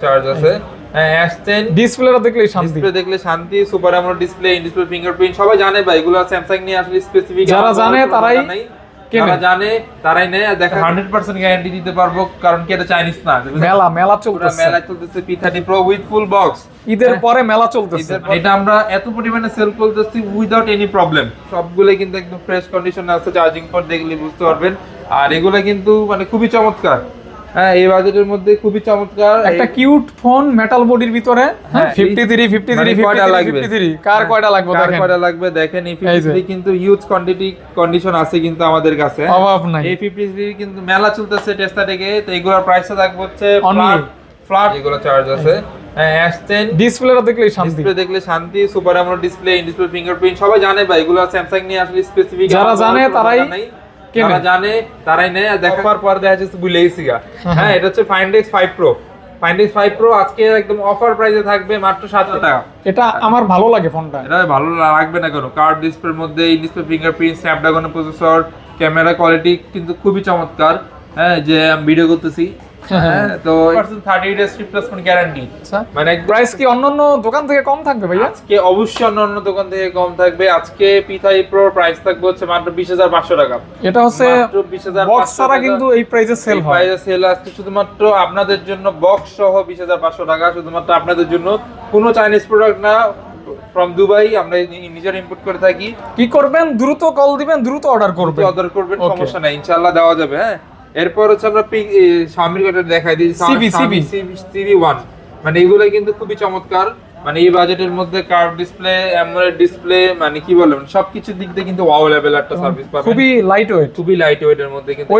Charge আছে। S10 ডিসপ্লেটা দেখলেই শান্তি, ডিসপ্লে দেখলে শান্তি, super AMOLED display, in display fingerprint, সবাই জানে ভাই এগুলো স্যামসাং নিয়ে আসলে স্পেসিফিক যারা জানে তারাই যারা জানে তারাই নেয়। দেখা 100% গ্যারান্টি দিতে পারবো, কারণ কি এটা চাইনিজ না। মেলা চলতেছে, মেলা চলতেছে P30 Pro with full box. ঈদের পরে মেলা চলতেছে, এটা আমরা এত পরিমাণে সেল করতেছি উইদাউট এনি প্রবলেম। সবগুলো কিন্তু একদম ফ্রেশ কন্ডিশনে আছে, চার্জিং পোর্ট দেখলে বুঝতে পারবেন। আর এগুলো কিন্তু মানে খুবই চমৎকার। হ্যাঁ, এই বাজেটের মধ্যে খুবই চমৎকার একটা কিউট ফোন মেটাল বডির ভিতরে। হ্যাঁ 53 কার কয়টা লাগবে কার দেখেন, কয়টা লাগবে দেখেন। এই 53 কিন্তু হিউজ কোয়ান্টিটি কন্ডিশন আছে কিন্তু আমাদের কাছে, অভাব নাই। এই 53 কিন্তু মেলা চলতেছে টেস্টা থেকে। তো এগুলোর প্রাইসটা থাকবে হচ্ছে ফ্ল্যাট। এগুলো চার্জ আছে। S10 ডিসপ্লেটা দেখলেই শান্তি, ডিসপ্লে দেখলে শান্তি, super AMOLED display, in display fingerprint, সবাই জানে ভাই এগুলো স্যামসাং নিয়ে আসলে স্পেসিফিক। যারা জানে তারাই যারা জানে তারাই নেয়। দেখার পর দেখা যাচ্ছে ভুলে গেছি গা। হ্যাঁ, এটা হচ্ছে Find X5 Pro। Find X5 Pro আজকে একদম অফার প্রাইসে থাকবে মাত্র 700 টাকা। এটা আমার ভালো লাগে ফোনটা। এটা ভালো লাগবে না কেন? কার্ভ ডিসপ্লের মধ্যে in display fingerprint, Snapdragon processor, camera quality কিন্তু খুবই চমৎকার। হ্যাঁ, যে আমি ভিডিও করতেছি। হ্যাঁ, তো 30 days রিপ্লেসমেন্ট গ্যারান্টি। মানে প্রাইস কি অন্যান্য দোকান থেকে কম থাকবে ভাইয়া? আজকে অবশ্যই অন্যান্য দোকান থেকে কম থাকবে। আজকে P30 Pro প্রাইস থাকবে হচ্ছে মাত্র 20,500 টাকা। এটা হচ্ছে মাত্র 20,500 বক্স ছাড়া কিন্তু এই প্রাইসে সেল হয়। প্রাইসে সেল আজকে শুধুমাত্র আপনাদের জন্য, বক্স সহ 20,500 টাকা শুধুমাত্র আপনাদের জন্য। কোনো চাইনিজ প্রোডাক্ট না, ফ্রম দুবাই আমরা নিজের ইম্পোর্ট করে থাকি। কি করবেন? দ্রুত কল দিবেন, দ্রুত অর্ডার করবেন, সমস্যা নাই, ইনশাআল্লাহ দেওয়া যাবে। হ্যাঁ, এরপর হচ্ছে আমরা Xiaomi কথা দেখাই দিই, CV1। মানে এগুলো কিন্তু খুবই চমৎকার। মানে এই বাজেটের মধ্যে কার্ভ ডিসপ্লে, অ্যামোলেড ডিসপ্লে, মানে কি বলবো, সবকিছু দিক দিয়ে কিন্তু ওয়াও লেভেল একটা সার্ভিস পাবেন। খুবই লাইট ওয়েট এর মধ্যে কিন্তু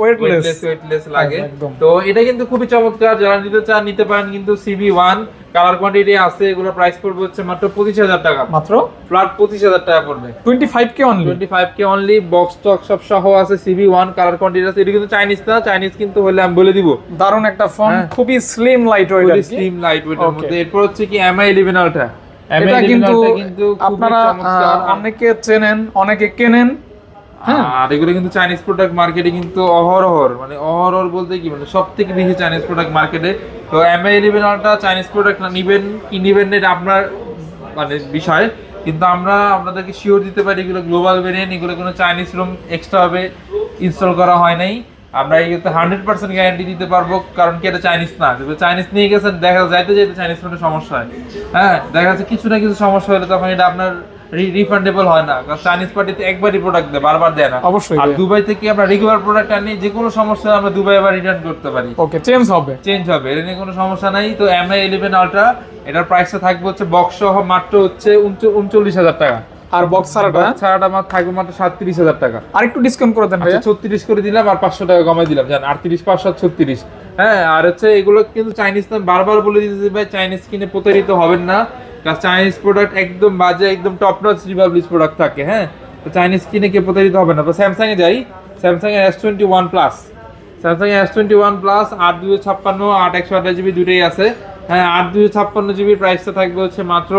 ওয়েটলেস লাগে। তো এটা কিন্তু খুবই চমৎকার। যারা নিতে চান নিতে পারেন কিন্তু। CV1 কালার কোয়ান্টিটি আছে। এগুলো প্রাইস পড়বে হচ্ছে মাত্র 25,000 টাকা। মাত্র ফ্ল্যাট 25,000 টাকা পড়বে। 25K অনলি বক্স টক সব সহ আছে। CV1 কালার কোয়ান্টিটি আছে। এটা কিন্তু চাইনিজ না, চাইনিজ কিন্তু হলে আমি বলে দিব। দারুণ একটা ফোন, খুবই স্লিম লাইট ওয়েট আর কি। স্লিম লাইট ওয়েটের মধ্যে। এরপর হচ্ছে কি MI 11 Ultra। এটা কিন্তু আপনারা অনেকে চেনেন, অনেকে কেনেন। আর এগুলো কিন্তু চাইনিজ প্রোডাক্ট মার্কেটে কিন্তু অহরহ বলতে কি মানে সবথেকে বেশি চাইনিজ প্রোডাক্ট মার্কেটে। তো MI 11 Ultra চাইনিজ প্রোডাক্ট না, নিবেন কি নিবেন না এটা আপনার মানে বিষয়, কিন্তু আমরা আপনাদেরকে শিওর দিতে পারি এগুলো গ্লোবাল ভেরিয়েন্ট। এগুলো কোনো চাইনিজ রুম এক্সট্রা ভাবে ইনস্টল করা হয় নাই। আমরা এগুলোতে 100% গ্যারান্টি দিতে পারবো, কারণ কি এটা চাইনিজ না। চাইনিজ নিয়ে গেছেন, দেখা যাইতে চাইনিজ ফোনের সমস্যা হয়। হ্যাঁ, দেখা যাচ্ছে কিছু না কিছু সমস্যা হলে তখন এটা আপনার রিফান্ডেবল হয় না, কারণ চাইনিজ পার্টিতে একবারই প্রোডাক্ট দেয়, বারবার দেয় না। অবশ্যই। আর দুবাই থেকে আমরা রেগুলার প্রোডাক্ট আনি, যে কোনো সমস্যা আমরা দুবাই আবার রিটার্ন করতে পারি। ওকে, চেঞ্জ হবে, এটা নিয়ে কোনো সমস্যা নাই। তো MI 11 Ultra এটার প্রাইসটা থাকবে হচ্ছে বক্স সহ মাত্র হচ্ছে 39,000 টাকা। আর বক্স ছাড়াটা থাকবে মাত্র 37,000 টাকা। আর একটু ডিসকাউন্ট করে দেন ভাইয়া। 36 করে দিলাম আর 500 টাকা কমাই দিলাম, জান 38 5 36। হ্যাঁ, আর হচ্ছে এগুলো কিন্তু চাইনিজ না, বারবার বলে দিতেছি ভাই চাইনিজ কিনে প্রতারিত হবেন না, কারণ চাইনিজ প্রোডাক্ট একদম বাজে, একদম টপ নচ রিপাবলিশ প্রোডাক্ট থাকে। হ্যাঁ, তো চাইনিজ কিনে কে প্রতারিত হবে না। তো স্যামসাং এ যাই, স্যামসাং এর S21 প্লাস, স্যামসাং এর S21 প্লাস 8/256 8/128GB দুটোই আছে। হ্যাঁ, 8/256GB প্রাইসটা থাকবে হচ্ছে মাত্র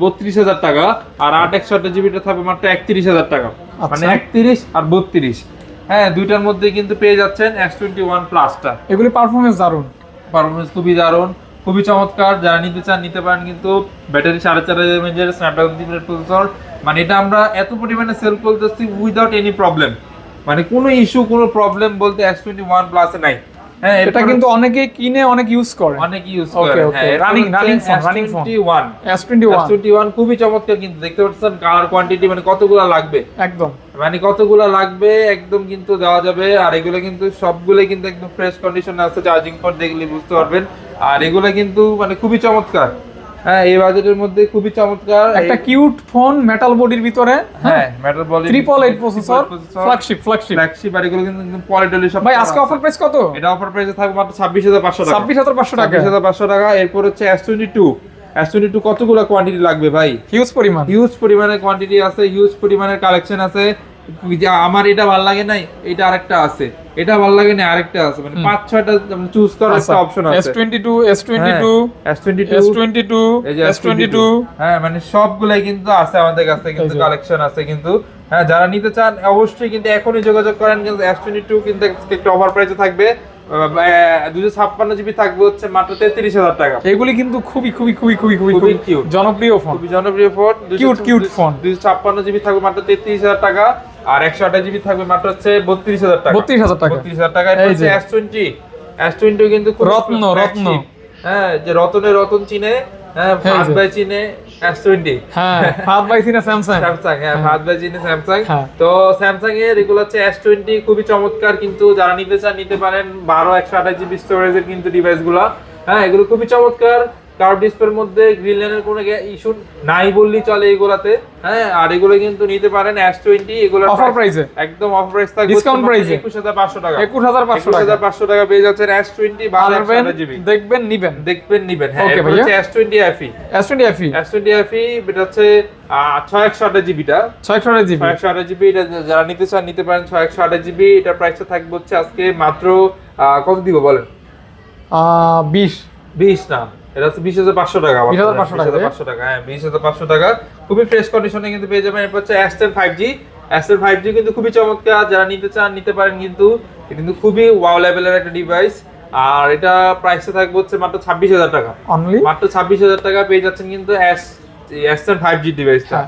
32,000 টাকা। আর 8/128GB থাকবে মাত্র 31,000 টাকা। মানে 31 আর 32, হ্যাঁ, দুইটার মধ্যে কিন্তু পেয়ে যাচ্ছেন S21 প্লাসটা। এগুলি পারফরম্যান্স দারুণ, পারফরম্যান্স খুবই দারুণ, খুবই চমৎকার। যারা নিতে চান নিতে পারেন কিন্তু। Battery 4500 mAh Snapdragon 3 processor. মানে এটা আমরা এত পরিমাণে সেল করতেছি উইদাউট এনি প্রবলেম, মানে কোনো ইস্যু কোনো প্রবলেম বলতে S21 প্লাসে নাই। হ্যাঁ, এটা কিন্তু অনেকে কিনে অনেক ইউজ করে। হ্যাঁ, রানিং ফোন S21 খুবই চমৎকার। কিন্তু দেখতে পাচ্ছেন কালার কোয়ান্টিটি মানে কতগুলো লাগবে, একদম মানে কতগুলো লাগবে একদম কিন্তু দেওয়া যাবে। আর এগুলো কিন্তু সবগুলোই কিন্তু একদম ফ্রেশ কন্ডিশনে আছে, চার্জিং পোর্ট দেখলে বুঝতে পারবেন। আর এগুলো কিন্তু মানে খুবই চমৎকার। হ্যাঁ, এই বাজেটের মধ্যে খুবই চমৎকার একটা কিউট ফোন মেটাল বডির ভিতরে। হ্যাঁ, মেটাল বডি 888 প্রসেসর, ফ্ল্যাগশিপ। আর এগুলো কিন্তু একদম কোয়ালিটি সব। ভাই আজকে অফার প্রাইস কত? এটা অফার প্রাইসে থাকবে মাত্র 26,500 টাকা। 26,500 টাকা। 26,500 টাকা। এরপর হচ্ছে S22 কতগুলো কোয়ান্টিটি লাগবে ভাই? হিউজ পরিমাণে কোয়ান্টিটি আছে, হিউজ পরিমাণের কালেকশন আছে। আমার এটা ভালো লাগে নাই, এটা আরেকটা আছে, এটা ভালো লাগে না আরেকটা আছে, মানে 5-6টা চুজ করার একটা অপশন আছে। S22 হ্যাঁ, মানে সবগুলাই কিন্তু আছে আমাদের কাছে, কিন্তু কালেকশন আছে কিন্তু। হ্যাঁ, যারা নিতে চান অবশ্যই কিন্তু এখনই যোগাযোগ করেন, কিন্তু S22 কিন্তু একটা অফার প্রাইসে থাকবে 256 জিবি থাকবে হচ্ছে মাত্র 33,000 টাকা। এগুলি কিন্তু খুবই খুবই খুবই খুবই খুবই খুবই কিউট, জনপ্রিয় ফোন, খুবই জনপ্রিয় ফোন। Cute phone. 256 জিবি থাকবে মাত্র 33,000 টাকা, আর 128 জিবি থাকবে মাত্র হচ্ছে 32,000 টাকা। 32,000 টাকা, 32,000 টাকা। এরপর হচ্ছে S20 কিন্তু খুব রত্ন। হ্যাঁ, যে রতনের রতন চিনে, হ্যাঁ ফাহাদ ভাই চিনে S20। হ্যাঁ, ফাহাদ ভাই চিনে স্যামসাং। হ্যাঁ ফাহাদ ভাই চিনে স্যামসাং। হ্যাঁ। তো স্যামসাং এর এগুলো হচ্ছে S20 খুবই চমৎকার, কিন্তু যারা নিতে চান নিতে পারেন। 128 জিবি স্টোরেজের কিন্তু ডিভাইস গুলা, হ্যাঁ এগুলো খুবই চমৎকার। কার্ভ ডিসপ্লের মধ্যে গ্রিন লাইনের কোনো ইস্যু নাই বললেই চলে এগুলাতে। হ্যাঁ, আর এগুলো কিন্তু নিতে পারেন S20। এগুলো অফার প্রাইসে, একদম অফার প্রাইস থাকবে, ডিসকাউন্ট প্রাইসে 21,500 টাকা। 21,500 টাকা পেয়ে যাচ্ছেন S20 128 জিবি। দেখবেন নিবেন। হ্যাঁ, ওকে এটা ভাইয়া, হচ্ছে S20 FE। S20 FE এটা হচ্ছে 6128 জিবিটা, 628 জিবি। 6128 জিবি। এটা যারা নিতে চান নিতে পারেন 6128 জিবি। এটা প্রাইসটা থাকবে হচ্ছে আজকে মাত্র কত দিব বলেন? 20 না, এটা হচ্ছে 20,500 টাকা। 20,500 টাকা, হ্যাঁ 20,500 টাকা। খুবই ফ্রেশ কন্ডিশনে কিন্তু পেয়ে যাবেন। এরপর হচ্ছে S10 5G। S10 5G কিন্তু খুবই চমৎকার, যারা নিতে চান নিতে পারেন। কিন্তু এটা কিন্তু খুবই ওয়াও লেভেলের একটা ডিভাইস, আর এটা প্রাইসটা থাকবে হচ্ছে মাত্র 26,000 টাকা। অনলি মাত্র 26,000 টাকা পেয়ে যাচ্ছেন কিন্তু S10 5G ডিভাইসটা।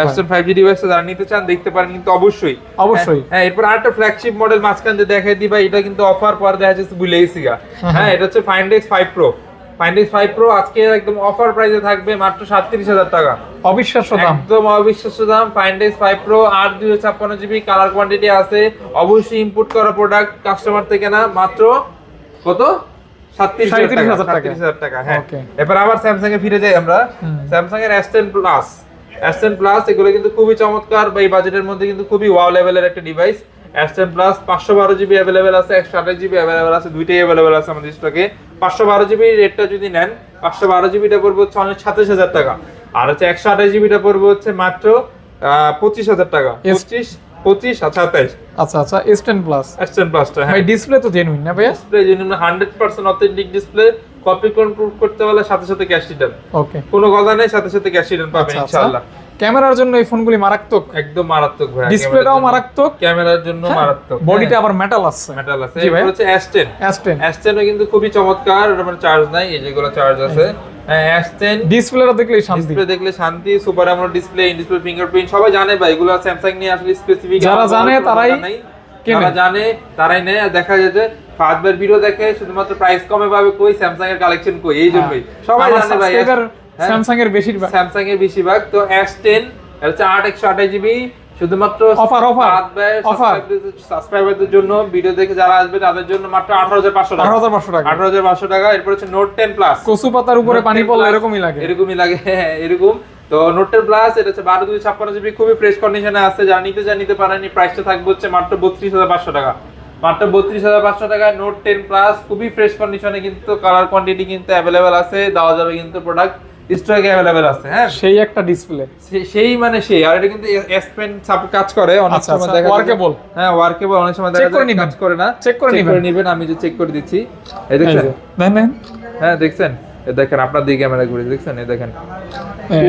S10 5G ডিভাইসটা যারা নিতে চান দেখতে পারেন কিন্তু অবশ্যই। হ্যাঁ, এরপর আরেকটা ফ্ল্যাগশিপ মডেল মাঝখান দিয়ে দেখাই দিই ভাই। এটা কিন্তু অফার পর দেখা যাচ্ছে ভুলে গেছি গা। হ্যাঁ, এটা হচ্ছে Find X5 Pro। Find X5 Pro আজকে একদম অফার প্রাইসে থাকবে মাত্র 37,000 টাকা। অবিশ্বাস্য দাম, একদম অবিশ্বাস্য দাম। Find X5 Pro আর 256 জিবি কালার কোয়ান্টিটি আছে, অবশ্যই ইম্পোর্ট করা প্রোডাক্ট, কাস্টমার থেকে না। মাত্র কত? 37,000 টাকা। হ্যাঁ, এবার আবার স্যামসাং এ ফিরে যাই আমরা। স্যামসাং এর S10 Plus, S10 Plus এগুলো কিন্তু খুবই চমৎকার, বা এই বাজেটের মধ্যে কিন্তু খুবই ওয়াও লেভেলের একটা device. S10 Plus 512 GB available আছে, 128 জিবি अवेलेबल আছে, দুইটাই अवेलेबल আছে আমাদের স্টকে। 512 জিবি রেটটা যদি নেন, 512 জিবিটা পড়বে হচ্ছে অনলি 27,000 টাকা, আর হচ্ছে 128 জিবিটা পড়বে হচ্ছে মাত্র 25,000 টাকা। 25 আর 27। আচ্ছা S10 Plus, S10 Plus টা, হ্যাঁ ভাই ডিসপ্লে তো জেনুইন না ভাই? Display genuine, 100% authentic display. Copy কনপ্রুভ করতে হলে সাথে সাথে ক্যাশ রিটার্ন। ওকে, কোনো কথা নেই, সাথে সাথে ক্যাশ রিটার্ন পাবেন ইনশাআল্লাহ। ক্যামেরার জন্য এই ফোনগুলি মারাত্মক, একদম মারাত্মক ভাই। ডিসপ্লেটাও মারাত্মক, ক্যামেরার জন্য মারাত্মক, বডিটা আবার মেটাল আছে। এরপর হচ্ছে S10 কিন্তু খুবই চমৎকার। এর মানে চার্জ নাই, এই যেগুলো চার্জ আছে। S10 ডিসপ্লেটা দেখলে শান্তি, ডিসপ্লে দেখলে শান্তি। Super AMOLED display, in display fingerprint, সবাই জানে ভাই এগুলো স্যামসাং নিয়ে আসলে স্পেসিফিক। যারা জানে তারাই নেয়। আর দেখা যায় যে ফাহাদ ভাইয়ের ভিডিও দেখে শুধুমাত্র প্রাইস কমে পাবে কই, স্যামসাং এর কালেকশন কই, এই জন্যই সবাই জানে ভাই স্যামসাং এর বেশিরভাগ। তো S10 এর হচ্ছে 128 জিবি, শুধুমাত্র অফার সাবস্ক্রাইবারদের জন্য, ভিডিও দেখে যারা আসবে তাদের জন্য মাত্র 18,500 টাকা। 18,500 টাকা। এরপর হচ্ছে নোট 10 প্লাস। কচু পাতার উপরে পানি পড়লে এরকমই লাগে, হ্যাঁ এরকম। তো নোট 10 প্লাস এটা হচ্ছে 12/256 জিবি, খুবই ফ্রেশ কন্ডিশনে আছে। যারা নিতে চান নিতে পারেন। এই প্রাইসটা থাকবে হচ্ছে মাত্র 32,500 টাকা। মাত্র 32,500 টাকায় নোট 10 প্লাস, খুবই ফ্রেশ কন্ডিশনে কিন্তু, কালার কোয়ান্টিটি কিন্তু अवेलेबल আছে, দেওয়া যাবে কিন্তু প্রোডাক্ট স্টকে अवेलेबल আছে। হ্যাঁ, সেই একটা ডিসপ্লে, আর এটা কিন্তু S Pen কাজ করে অনেক সময়, দেখা ওয়ার্কেবল। হ্যাঁ ওয়ার্কেবল, অনেক সময় দেখা যায় কাজ করে না। চেক করে নেবেন, আমি যে চেক করে দিচ্ছি। এই দেখছেন, হ্যাঁ দেখছেন, এই দেখেন আপনার দিকে ক্যামেরা ঘুরে দেখছেন, এই দেখেন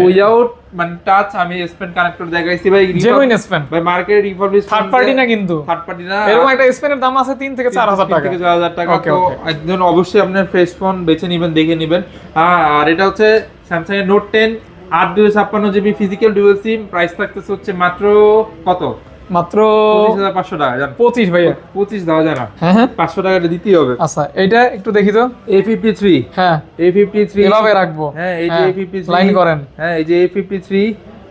উইআউট মানে টাচ আমি S Pen কানেক্টর দেখাইছি ভাই। জেনুইন S Pen ভাই, মার্কেটে রিপাবলিক থার্ড পার্টি না, কিন্তু থার্ড পার্টি না। এরকম একটা S Pen এর দাম আছে 3 থেকে 4,000 টাকা। 3 থেকে 4,000 টাকা। তো একজন অবশ্যই আপনার ফ্রেশ ফোন বেছে নেবেন, দেখে নেবেন। আর এটা হচ্ছে স্যামসাং এর note 10 8/256 GB physical dual SIM. Price থাকতেছে হচ্ছে মাত্র কত? মাত্র 25,500 টাকা। জান 25 ভাইয়া, 25 দাও জানা। হ্যাঁ 500 টাকাটা দিতেই হবে। আচ্ছা, এটা একটু দেখি তো। A53, হ্যাঁ A53 এভাবে রাখবো। হ্যাঁ, এই যে A53 লাইন করেন। হ্যাঁ, এই যে A53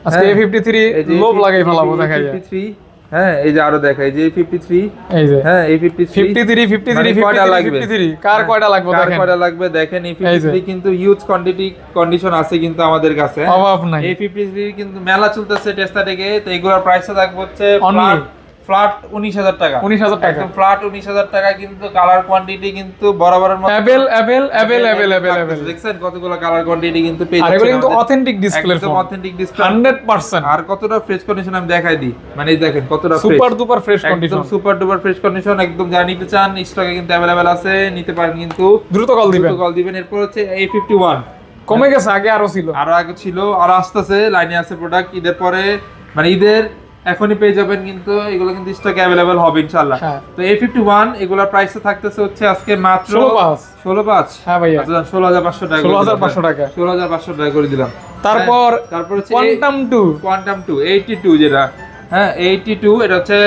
আজকে A53 লোভ লাগাই ফেলাবো, দেখাই যায়। হ্যাঁ, এই যে আরো দেখাই যে A53, এই যে হ্যাঁ A53 কয়টা লাগবে, কার কয়টা লাগবে দেখেন, কয়টা লাগবে দেখেন। A53 কিন্তু হিউজ কন্ডিশন আছে কিন্তু আমাদের কাছে, অভাব নাই। A53 কিন্তু মেলা চলতেছে টেস্টা থেকে। তো এগুলোর প্রাইসটা থাকবে হচ্ছে ফ্ল্যাট 19,000 টাকা। 19,000 টাকা, একদম ফ্ল্যাট 19,000 টাকা। কিন্তু কালার কোয়ান্টিটি কিন্তু বরাবরের মতো अवेलेबल। দেখছেন কতগুলো কালার কোয়ান্টিটি কিন্তু পেয়ে যাচ্ছেন। আর এগুলো কিন্তু অথেন্টিক ডিসপ্লে, একদম অথেন্টিক ডিসপ্লে 100%। আর কতটা ফ্রেশ কন্ডিশন আমি দেখাই দিই, মানে দেখেন কতটা সুপার ডুপার ফ্রেশ কন্ডিশন, একদম সুপার ডুপার ফ্রেশ কন্ডিশন। একদম যারা নিতে চান স্টকে কিন্তু अवेलेबल আছে, নিতে পারেন কিন্তু দ্রুত কল দিবেন। এরপর হচ্ছে A51 কমে গেছে, আগে আরো ছিল, আর আসতেছে, লাইনে আছে প্রোডাক্ট ঈদের পরে, মানে ঈদের এখনই পেয়ে যাবেন, কিন্তু এগুলো কিন্তু স্টক অ্যাভেলেবল হবে ইনশাআল্লাহ। হ্যাঁ। তো A51 এগুলোর প্রাইসে থাকতেছে হচ্ছে আজকে মাত্র 16,500 হ্যাঁ ভাইয়া, আচ্ছা 16,500 টাকা, 16,500 টাকা। 16,500 টাকা করে দিলাম। তারপর তারপর হচ্ছে কোয়ান্টাম 2 কোয়ান্টাম 2 82 যেটা, হ্যাঁ 82 এটা হচ্ছে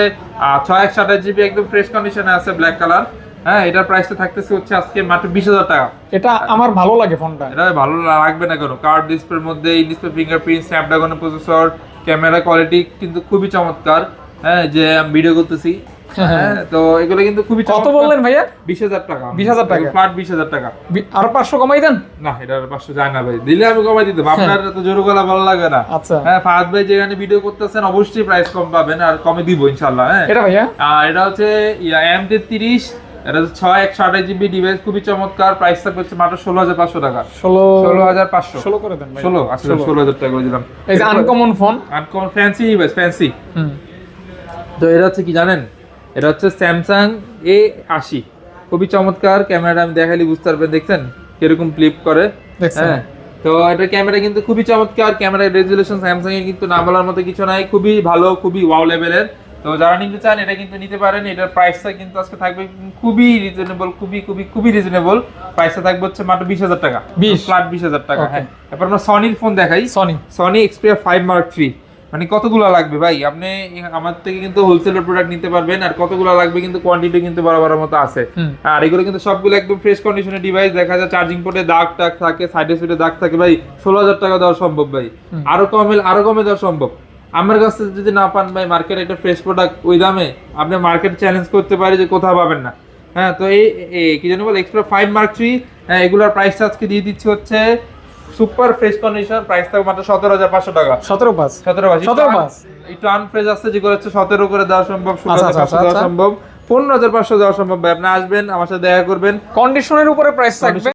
628 জিবি একদম ফ্রেশ কন্ডিশনে আছে, ব্ল্যাক কালার। হ্যাঁ, এটার প্রাইসটা থাকতেছে হচ্ছে আজকে মাত্র 20,000 টাকা। এটা আমার ভালো লাগে ফোনটা। এটা ভালো লাগবে না কেন? কার্ড ডিসপ্লের মধ্যে in display fingerprint, Snapdragon processor, camera quality কিন্তু খুবই চমৎকার। হ্যাঁ, যে আমি ভিডিও করতেছি, হ্যাঁ তো এগুলো কিন্তু খুবই কত চমৎকার। বললেন ভাইয়া? 20,000 টাকা। 20,000 টাকা? ফ্ল্যাট 20,000 টাকা। আর 500 কমাই দেন? না, এটা 500 যায় না ভাই, দিলে আমি কমাই দিতাম, আপনার তো জোর গলা ভালো লাগে না। আচ্ছা, হ্যাঁ, ফাহাদ ভাই যেখানে ভিডিও করতেছেন অবশ্যই প্রাইস কম পাবেন, আর কমে দিব ইনশাআল্লাহ। হ্যাঁ, এটা ভাইয়া? আর এটা হচ্ছে M33, এটা হচ্ছে 628 জিবি ডিভাইস, খুবই চমৎকার। প্রাইস থাকবে হচ্ছে মাত্র 16,500 টাকা। 16,500 16 করে দেন ভাই। 16 আসলে 16,000 টাকা করে দিলাম। এই যে uncommon phone, uncommon fancy device, fancy. হুম, তো এটা হচ্ছে কি জানেন, এটা হচ্ছে স্যামসাং A80, খুবই চমৎকার। ক্যামেরাটা আমি দেখালি বুঝতে পারবেন, দেখছেন কিরকম ফ্লিপ করে। দেখছেন? হ্যাঁ, তো এটা ক্যামেরা কিন্তু খুবই চমৎকার। ক্যামেরার রেজুলেশন স্যামসাং এর কিন্তু না বলার মতো কিছু নাই, খুবই ভালো, খুবই ওয়াও লেভেলের। তো যারা নিতে চান এটা কিন্তু নিতে পারেন। এটার প্রাইসটা কিন্তু আজকে থাকবে খুবই রিজনেবল, খুবই রিজনেবল। প্রাইসটা থাকবে হচ্ছে মাত্র 20,000 টাকা, 20 ফ্ল্যাট 20,000 টাকা। হ্যাঁ, এরপর আমরা সনির ফোন দেখাই। সনি Xperia 5 Mark III, মানে কতগুলো লাগবে ভাই? আপনি আমার থেকে কিন্তু হোলসেলের প্রোডাক্ট নিতে পারবেন, আর কতগুলো লাগবে কিন্তু কোয়ান্টিটি কিন্তু বরাবরের মতো আছে। আর এগুলো কিন্তু সবগুলো একদম ফ্রেশ কন্ডিশনের ডিভাইস। দেখা যায় চার্জিং পোর্টে দাগ টাগ থাকে, সাইডে সুইডে দাগ থাকে ভাই, 16,000 টাকা দেওয়া সম্ভব ভাই। আরো কমে দেওয়া সম্ভব। আমার কাছে যদি না পান ভাই মার্কেটে একটা ফ্রেশ প্রোডাক্ট ওই দামে, আপনি মার্কেট চ্যালেঞ্জ করতে পারে যে কোথাও পাবেন না। হ্যাঁ, তো এই কি জানি বল Xperia 5 Mark III, হ্যাঁ এগুলোর প্রাইসটা আজকে দিয়ে দিচ্ছি হচ্ছে সুপার ফ্রেশ কন্ডিশন, প্রাইস থাকবে মাত্র 17,500 টাকা। 17,500 একটু আনফ্রেশ আছে, যেগুলো হচ্ছে 17 করে দেওয়া সম্ভব, 16,500 দেওয়া সম্ভব, 15,500 দেওয়া সম্ভব ভাই। আপনি আসবেন, আমার সাথে দেখা করবেন, কন্ডিশনের উপরে প্রাইস থাকবে।